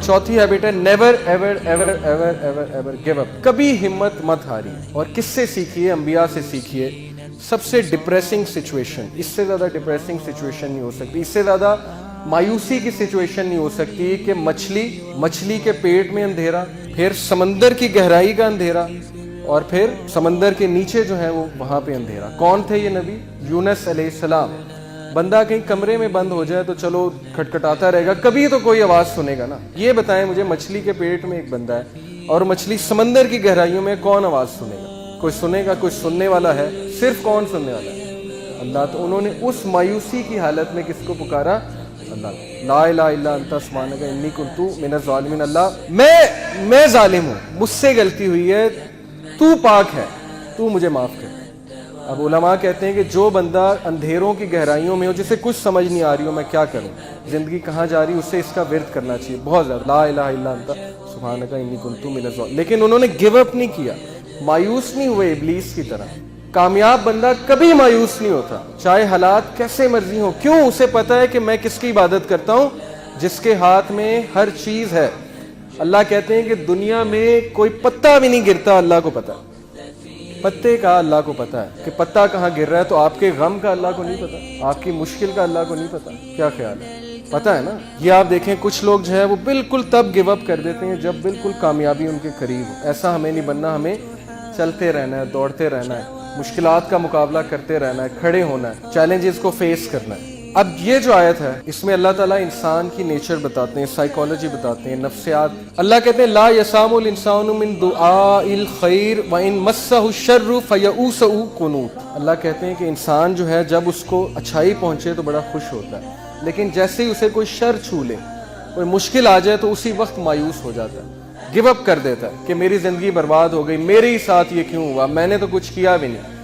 चौथी हैबिट है never ever ever ever ever ever give up, कभी हिम्मत मत हारिए। और किससे सीखिए? अंबिया से सीखिए। सबसे डिप्रेसिंग सिचुएशन, इससे ज़्यादा डिप्रेसिंग सिचुएशन नहीं हो सकती, इससे ज़्यादा मायूसी की सिचुएशन नहीं हो सकती कि मछली के पेट में अंधेरा, फिर समंदर की गहराई का अंधेरा, और फिर समंदर के नीचे जो है वो वहाँ पे अंधेरा। कौन थे ये नबी? यूनुस अलैहिस्सलाम। बंदा कहीं कमरे में बंद हो जाए तो चलो खटखटाता रहेगा, कभी तो कोई आवाज़ सुनेगा ना। ये बताएं मुझे, मछली के पेट में एक बंदा है और मछली समंदर की गहराइयों में, कौन आवाज़ सुनेगा? कोई सुनेगा? कोई सुनने वाला है? सिर्फ कौन सुनने वाला है? अल्लाह। तो उन्होंने उस मायूसी की हालत में किसको पुकारा? अल्लाह। ला इलाहा इल्ला अंता सुब्हानका इन्नी कुन्तु मिनज़ ज़ालिमीन। अल्लाह मैं जालिम हूँ, मुझसे गलती हुई है, तू पाक है, तू मुझे माफ़ कर। अब उलमा कहते हैं कि जो बंदा अंधेरों की गहराइयों में हो, जिसे कुछ समझ नहीं आ रही हो मैं क्या करूं, ज़िंदगी कहाँ जा रही, उससे इसका विर्द करना चाहिए बहुत ज़्यादा, ला इलाहा इल्ला अंता सुब्हानका इन्नी कुन्तु मिनज़ ज़ालिमीन। लेकिन उन्होंने गिव अप नहीं किया, मायूस नहीं हुए इब्लीस की तरह। कामयाब बंदा कभी मायूस नहीं होता, चाहे हालात कैसे मर्जी हो। क्यों? उसे पता है कि मैं किसकी इबादत करता हूँ? जिसके हाथ में हर चीज़ है। अल्लाह कहते हैं कि दुनिया में कोई पत्ता भी नहीं गिरता, अल्लाह को पता है। पत्ते का अल्लाह को पता है कि पत्ता कहाँ गिर रहा है, तो आपके गम का अल्लाह को नहीं पता, आपकी मुश्किल का अल्लाह को नहीं पता? क्या ख्याल है? पता है ना। ये आप देखें, कुछ लोग जो है वो बिल्कुल तब गिव अप कर देते हैं जब बिल्कुल कामयाबी उनके करीब हो। ऐसा हमें नहीं बनना, हमें चलते रहना है, दौड़ते रहना है, मुश्किलात का मुकाबला करते रहना है, खड़े होना है, चैलेंजेस को फेस करना है। अब ये जो आयत है इसमें अल्लाह ताला इंसान की नेचर बताते हैं, साइकोलॉजी बताते हैं, नफ्सियात। अल्लाह कहते हैं ला यसामुल इंसानु मिन दुआइल खैर व इन मस्सहु शर्रु फयऊसु कुनूत। अल्लाह कहते हैं कि इंसान जो है जब उसको अच्छाई पहुंचे तो बड़ा खुश होता है, लेकिन जैसे ही उसे कोई शर छू ले, कोई मुश्किल आ जाए तो उसी वक्त मायूस हो जाता है, गिव अप कर देता है कि मेरी ज़िंदगी बर्बाद हो गई, मेरे ही साथ ये क्यों हुआ, मैंने तो कुछ किया भी नहीं।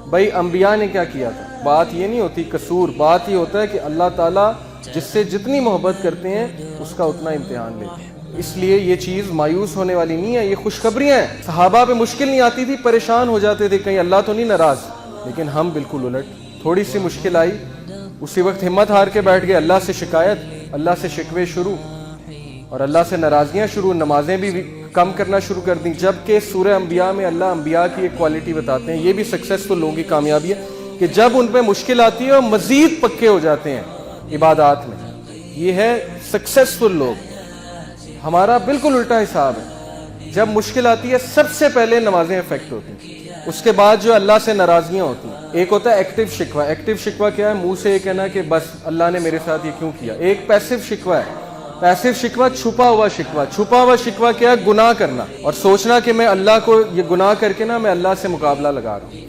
भाई अंबिया ने क्या किया था? बात ये नहीं होती कसूर, बात ये होता है कि अल्लाह ताला जिससे जितनी मोहब्बत करते हैं उसका उतना इम्तिहान लेते हैं। इसलिए ये चीज़ मायूस होने वाली नहीं है, ये खुशखबरियाँ हैं। सहाबा पे मुश्किल नहीं आती थी, परेशान हो जाते थे कहीं अल्लाह तो नहीं नाराज़, लेकिन हम बिल्कुल उलट। थोड़ी सी मुश्किल आई, उसी वक्त हिम्मत हार के बैठ गए, अल्लाह से शिकायत, अल्लाह से शिकवे शुरू और अल्लाह से नाराज़गियाँ शुरू, नमाजें भी कम करना शुरू कर दी। जबकि सूरह अंबिया में अल्लाह अंबिया की एक क्वालिटी बताते हैं, ये भी सक्सेसफुल लोगों की कामयाबी है कि जब उन पे मुश्किल आती है वो मज़ीद पक्के हो जाते हैं इबादत में। ये है सक्सेसफुल लोग। हमारा बिल्कुल उल्टा हिसाब है, जब मुश्किल आती है सबसे पहले नमाजें इफेक्ट होती हैं, उसके बाद जो अल्लाह से नाराज़गियाँ होती हैं। एक होता है एक्टिव शिकवा। एक्टिव शिकवा क्या है? मुंह से ये कहना कि बस अल्लाह ने मेरे साथ ये क्यों किया। एक पैसिव शिकवा है। पैसिव शिकवा छुपा हुआ शिकवा। छुपा हुआ शिकवा क्या है? गुनाह करना और सोचना कि मैं अल्लाह को ये गुनाह करके ना मैं अल्लाह से मुकाबला लगा रहा हूँ।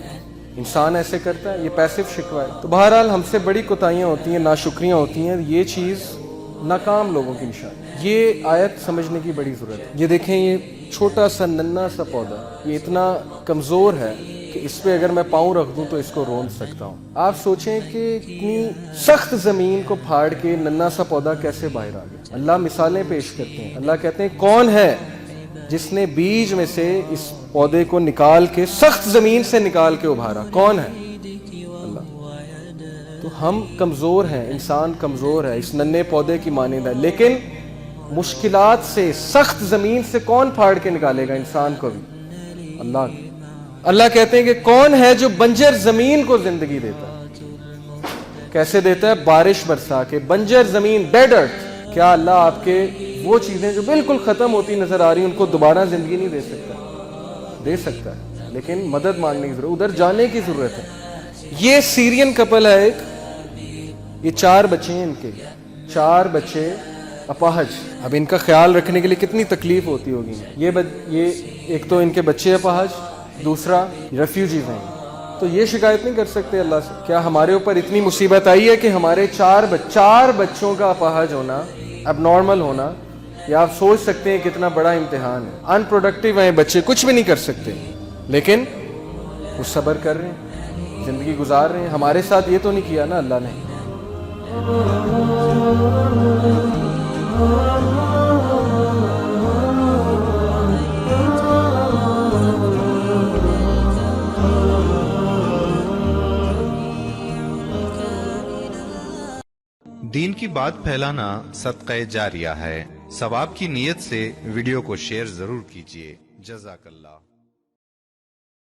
इंसान ऐसे करता है, ये पैसिव शिकवा है। तो बहरहाल हमसे बड़ी कोताहियाँ होती हैं, नाशुक्रियाँ होती हैं, ये चीज़ नाकाम लोगों की निशानी। ये आयत समझने की बड़ी ज़रूरत है। ये देखें, ये छोटा सा नन्ना सा पौधा, ये इतना कमज़ोर है कि इस पर अगर मैं पाँव रख दूँ तो इसको रोन सकता हूँ। आप सोचें कि इतनी सख्त ज़मीन को फाड़ के नन्ना सा पौधा कैसे बाहर आ गया। अल्लाह मिसालें पेश करते हैं। अल्लाह कहते हैं कौन है जिसने बीज में से इस पौधे को निकाल के सख्त ज़मीन से निकाल के उभारा? कौन है? अल्लाह। तो हम कमज़ोर हैं, इंसान कमज़ोर है, इस नन्हे पौधे की मानिंद है, लेकिन मुश्किलात से, सख्त ज़मीन से कौन फाड़ के निकालेगा इंसान को भी? अल्लाह। अल्लाह कहते हैं कि कौन है जो बंजर ज़मीन को ज़िंदगी देता है? कैसे देता है? बारिश बरसा के। बंजर ज़मीन, डेड अर्थ। क्या अल्लाह आपके वो चीज़ें जो बिल्कुल ख़त्म होती नज़र आ रही उनको दोबारा ज़िंदगी नहीं दे सकता? दे सकता है, लेकिन मदद मांगने की ज़रूरत, उधर जाने की ज़रूरत है। ये सीरियन कपल है एक, ये 4 बच्चे हैं इनके, 4 बच्चे अपाहज। अब इनका ख्याल रखने के लिए कितनी तकलीफ होती होगी। ये एक तो इनके बच्चे अपाहज, दूसरा रेफ्यूजीज हैं, तो ये शिकायत नहीं कर सकते अल्लाह से? क्या हमारे ऊपर इतनी मुसीबत आई है कि हमारे 4 बच्चों का अपाहज होना, अबनॉर्मल होना, या आप सोच सकते हैं कितना बड़ा इम्तिहान है। अनप्रोडक्टिव हैं बच्चे, कुछ भी नहीं कर सकते, लेकिन वो सब्र कर रहे हैं, ज़िंदगी गुजार रहे हैं। हमारे साथ ये तो नहीं किया ना अल्लाह ने। दीन की बात फैलाना सदक़े जारिया है। ثواب کی نیت سے ویڈیو کو شیئر ضرور کیجیے. جزاک اللہ.